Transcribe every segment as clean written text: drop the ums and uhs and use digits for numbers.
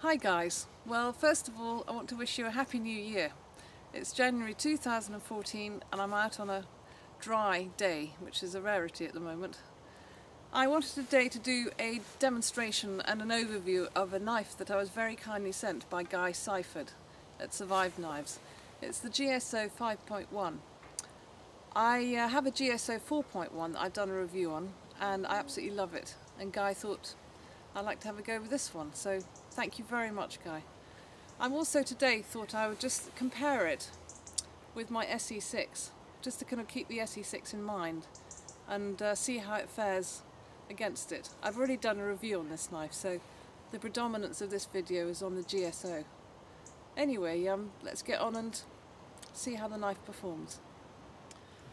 Hi guys, well first of all I want to wish you a happy new year. It's January 2014 and I'm out on a dry day, which is a rarity at the moment. I wanted today to do a demonstration and an overview of a knife that I was very kindly sent by Gso 5.1 at Survive+knives. It's the Gso 5.1. I have a Gso 4.1 that I've done a review on and I absolutely love it, and Guy thought I'd like to have a go with this one, so thank you very much, Guy. I'm also today thought I would just compare it with my SE6, just to kind of keep the SE6 in mind and see how it fares against it. I've already done a review on this knife, so the predominance of this video is on the GSO. Anyway, let's get on and see how the knife performs.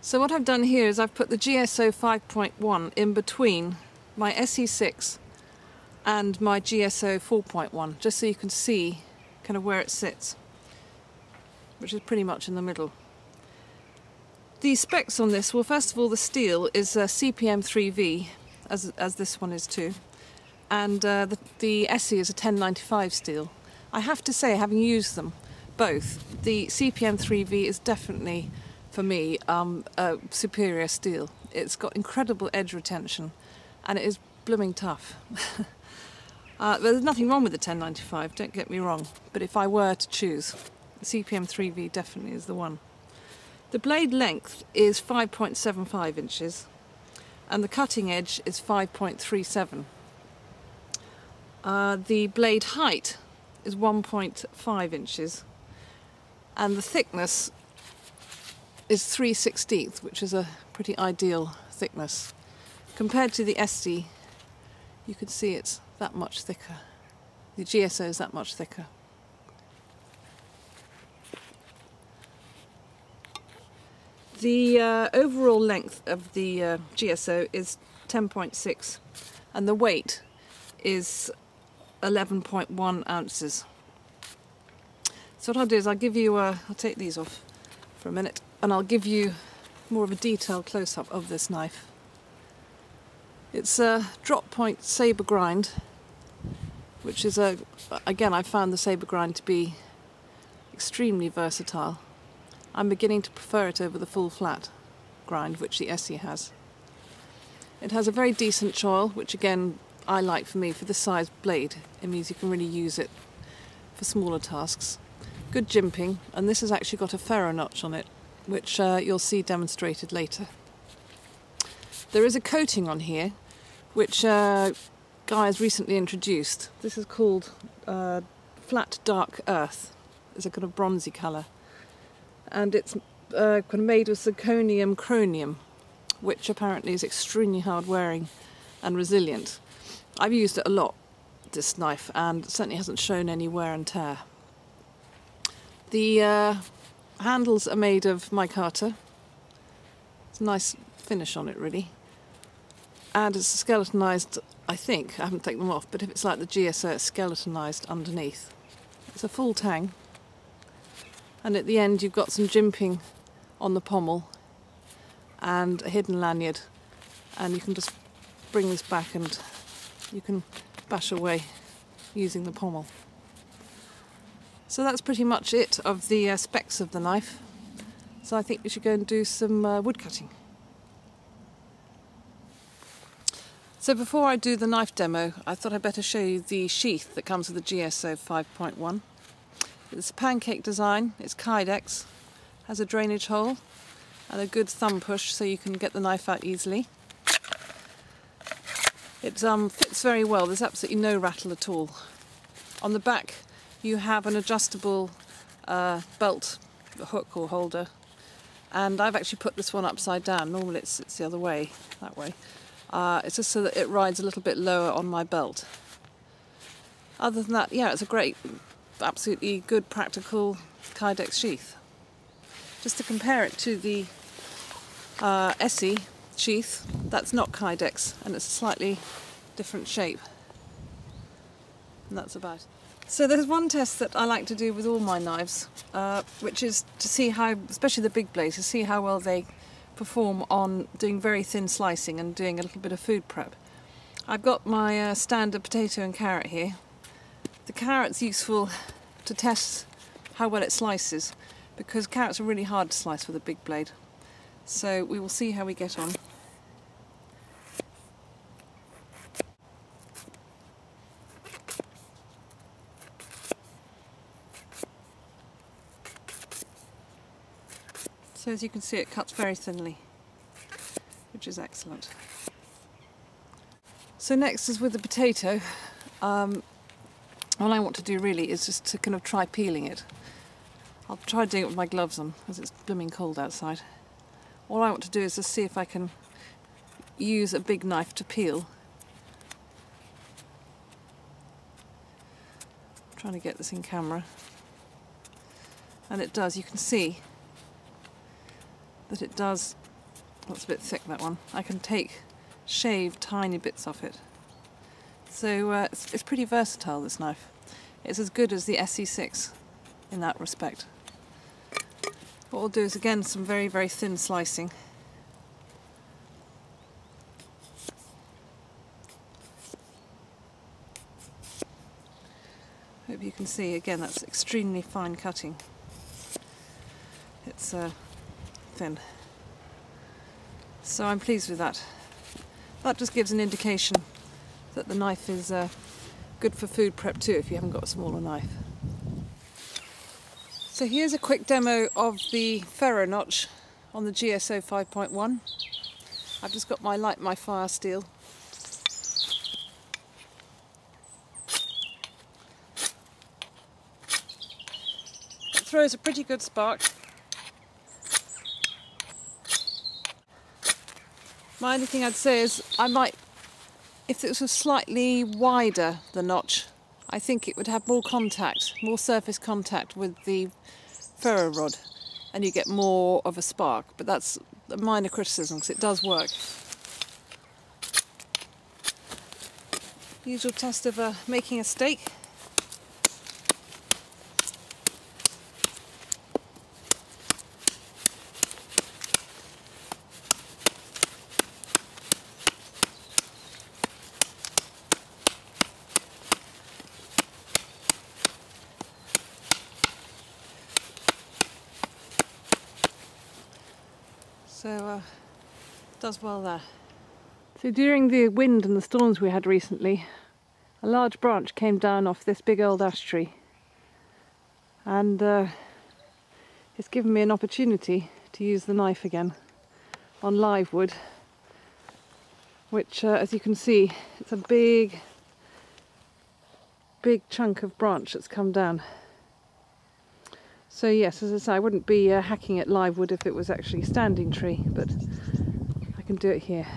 So what I've done here is I've put the GSO 5.1 in between my SE6 and my GSO 4.1, just so you can see kind of where it sits, which is pretty much in the middle. The specs on this, well, first of all, the steel is CPM 3V, as this one is too, and the SE is a 1095 steel. I have to say, having used them both, the CPM 3V is definitely, for me, a superior steel. It's got incredible edge retention and it is blooming tough. There's nothing wrong with the 1095, don't get me wrong, but if I were to choose, the CPM 3V definitely is the one. The blade length is 5.75 inches and the cutting edge is 5.37. The blade height is 1.5 inches and the thickness is 3/16, which is a pretty ideal thickness. Compared to the SE, you can see it's that much thicker. The GSO is that much thicker. The overall length of the GSO is 10.6 and the weight is 11.1 ounces. So what I'll do is I'll give you I'll take these off for a minute and I'll give you more of a detailed close-up of this knife. It's a drop point sabre grind, which is again, I found the sabre grind to be extremely versatile. I'm beginning to prefer it over the full flat grind, which the SE has. It has a very decent choil, which again I like for the size blade. It means you can really use it for smaller tasks. Good jimping, and this has actually got a ferro notch on it, which you'll see demonstrated later. There is a coating on here, which Guy has recently introduced. This is called Flat Dark Earth. It's a kind of bronzy colour. And it's kind of made with zirconium chromium, which apparently is extremely hard wearing and resilient. I've used it a lot, this knife, and it certainly hasn't shown any wear and tear. The handles are made of micarta. It's a nice finish on it, really. And it's skeletonized, I think. I haven't taken them off, but if it's like the GSO, it's skeletonized underneath. It's a full tang. And at the end you've got some jimping on the pommel and a hidden lanyard, and you can just bring this back and you can bash away using the pommel. So that's pretty much it of the specs of the knife. So I think we should go and do some wood cutting. So before I do the knife demo, I thought I'd better show you the sheath that comes with the GSO 5.1. It's a pancake design, it's Kydex, has a drainage hole and a good thumb push so you can get the knife out easily. It fits very well, there's absolutely no rattle at all. On the back you have an adjustable belt hook or holder, and I've actually put this one upside down. Normally it sits the other way, that way. It's just so that it rides a little bit lower on my belt. Other than that, yeah, it's a great, absolutely good practical Kydex sheath. Just to compare it to the SE sheath, that's not Kydex and it's a slightly different shape. And that's about it. So there's one test that I like to do with all my knives, which is to see how, especially the big blades, to see how well they perform on doing very thin slicing and doing a little bit of food prep. I've got my standard potato and carrot here. The carrot's useful to test how well it slices, because carrots are really hard to slice with a big blade. So we will see how we get on. So as you can see, it cuts very thinly, which is excellent. So next is with the potato. All I want to do really is just to kind of try peeling it. I'll try doing it with my gloves on, as it's blooming cold outside. All I want to do is just see if I can use a big knife to peel. I'm trying to get this in camera. And it does, you can see that it does. That's a bit thick, that one. I can shave tiny bits off it. So it's pretty versatile, this knife. It's as good as the SE6 in that respect. What we'll do is again some very, very thin slicing. Hope you can see, again, that's extremely fine cutting. It's thin. So I'm pleased with that. That just gives an indication that the knife is good for food prep too if you haven't got a smaller knife. So here's a quick demo of the ferro notch on the GSO 5.1. I've just got my fire steel. It throws a pretty good spark. My only thing I'd say is if it was slightly wider, the notch, I think it would have more contact, more surface contact with the ferro rod, and you get more of a spark. But that's a minor criticism, because it does work. Usual test of making a steak. So does well there. So during the wind and the storms we had recently, a large branch came down off this big old ash tree, and it's given me an opportunity to use the knife again on live wood, which as you can see, it's a big chunk of branch that's come down. So yes, as I say, I wouldn't be hacking at live wood if it was actually a standing tree, but I can do it here.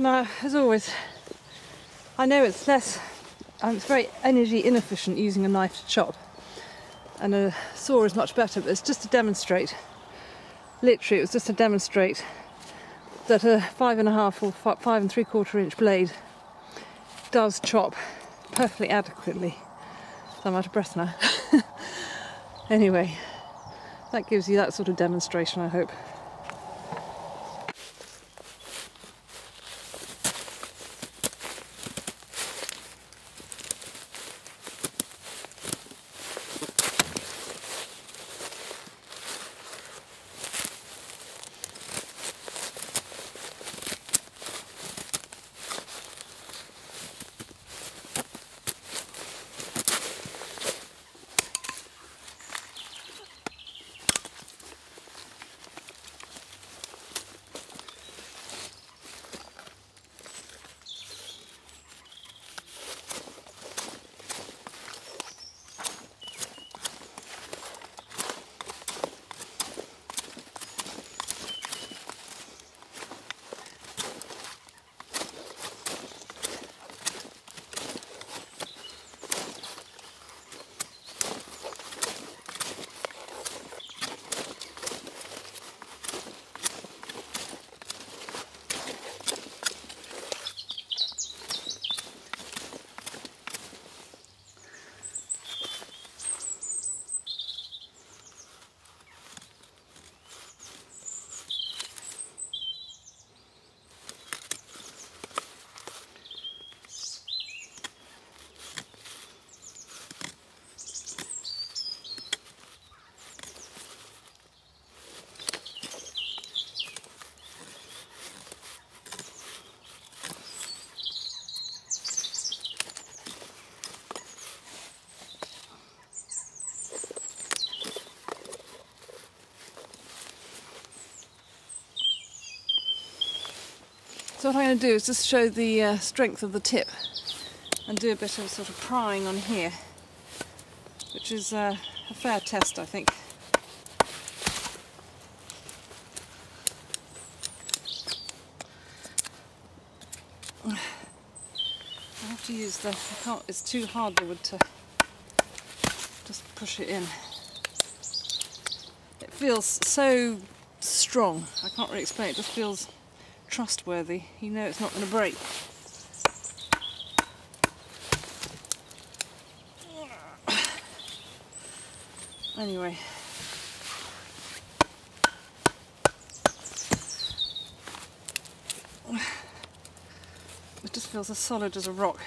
Now, as always, I know it's it's very energy inefficient using a knife to chop, and a saw is much better, but it's just to demonstrate, literally it was just to demonstrate that a 5.5 or 5 3/4 inch blade does chop perfectly adequately. So I'm out of breath now. Anyway, that gives you that sort of demonstration, I hope. So what I'm going to do is just show the strength of the tip and do a bit of sort of prying on here, which is a fair test, I think. I have to use the, I can't, it's too hard, the wood, to just push it in. It feels so strong, I can't really explain, it just feels trustworthy. You know it's not going to break. Anyway. It just feels as solid as a rock.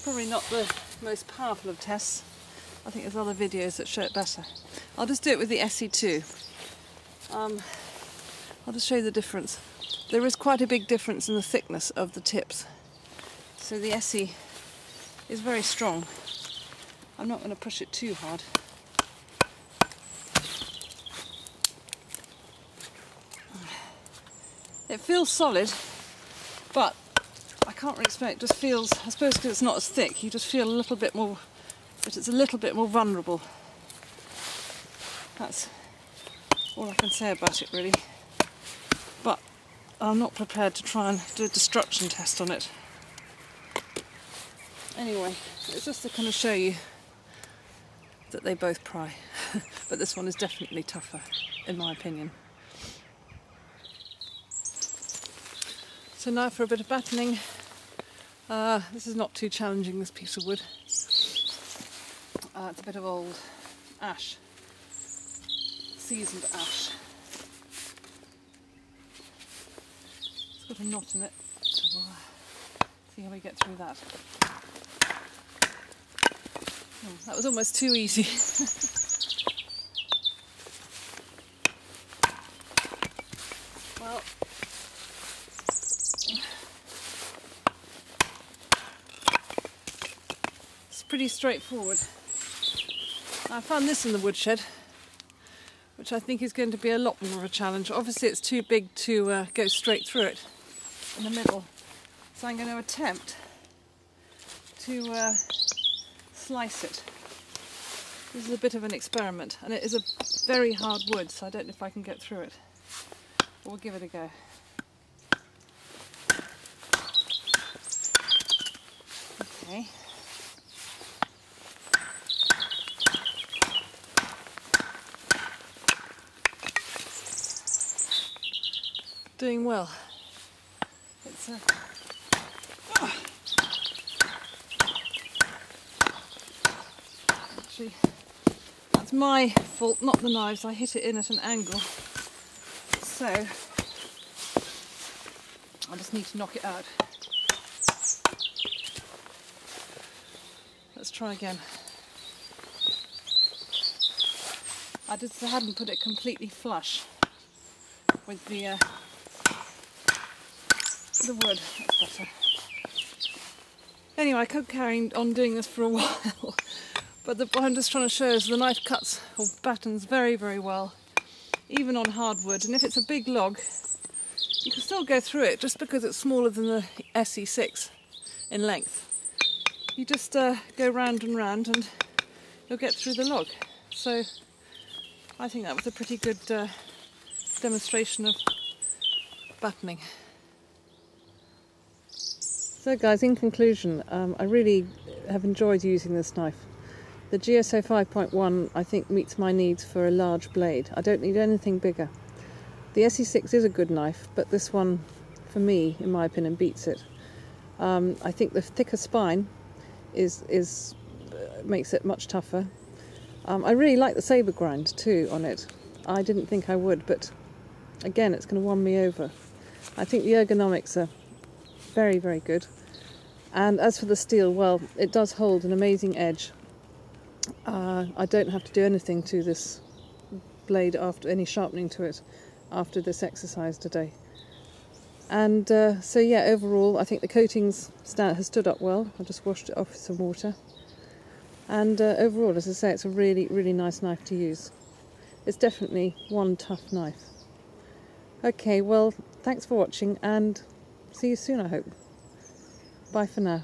Probably not the most powerful of tests. I think there's other videos that show it better. I'll just do it with the SE2. I'll just show you the difference. There is quite a big difference in the thickness of the tips. So the SE is very strong. I'm not going to push it too hard. It feels solid, but I can't really explain, it just feels, I suppose because it's not as thick, you just feel a little bit more, but it's a little bit more vulnerable. That's all I can say about it, really. But I'm not prepared to try and do a destruction test on it. Anyway, it's just to kind of show you that they both pry, but this one is definitely tougher, in my opinion. So now for a bit of batoning. This is not too challenging, this piece of wood. It's a bit of old ash, seasoned ash. It's got a knot in it, so we'll see how we get through that. Oh, that was almost too easy. Well, it's pretty straightforward. I found this in the woodshed, which I think is going to be a lot more of a challenge. Obviously it's too big to go straight through it in the middle, so I'm going to attempt to slice it. This is a bit of an experiment, and it is a very hard wood, so I don't know if I can get through it. But we'll give it a go. Okay. Doing well. It's actually, that's my fault, not the knives. I hit it in at an angle, so I just need to knock it out. Let's try again. I hadn't put it completely flush with the wood. That's better. Anyway, I could carry on doing this for a while. But what I'm just trying to show is the knife cuts or batons very, very well, even on hardwood. And if it's a big log, you can still go through it just because it's smaller than the SE6 in length. You just go round and round and you'll get through the log. So I think that was a pretty good demonstration of batoning. So guys, in conclusion, I really have enjoyed using this knife. The GSO 5.1 I think meets my needs for a large blade. I don't need anything bigger. The SE6 is a good knife, but this one, for me, in my opinion, beats it. I think the thicker spine makes it much tougher. I really like the sabre grind too on it. I didn't think I would, but again, it's going to won me over. I think the ergonomics are very, very good. And as for the steel, well, it does hold an amazing edge. I don't have to do anything to this blade after any sharpening to it after this exercise today. And so yeah, overall I think the coatings has stood up well. I just washed it off with some water. And overall, as I say, it's a really, really nice knife to use. It's definitely one tough knife. Okay, well, thanks for watching and see you soon, I hope. Bye for now.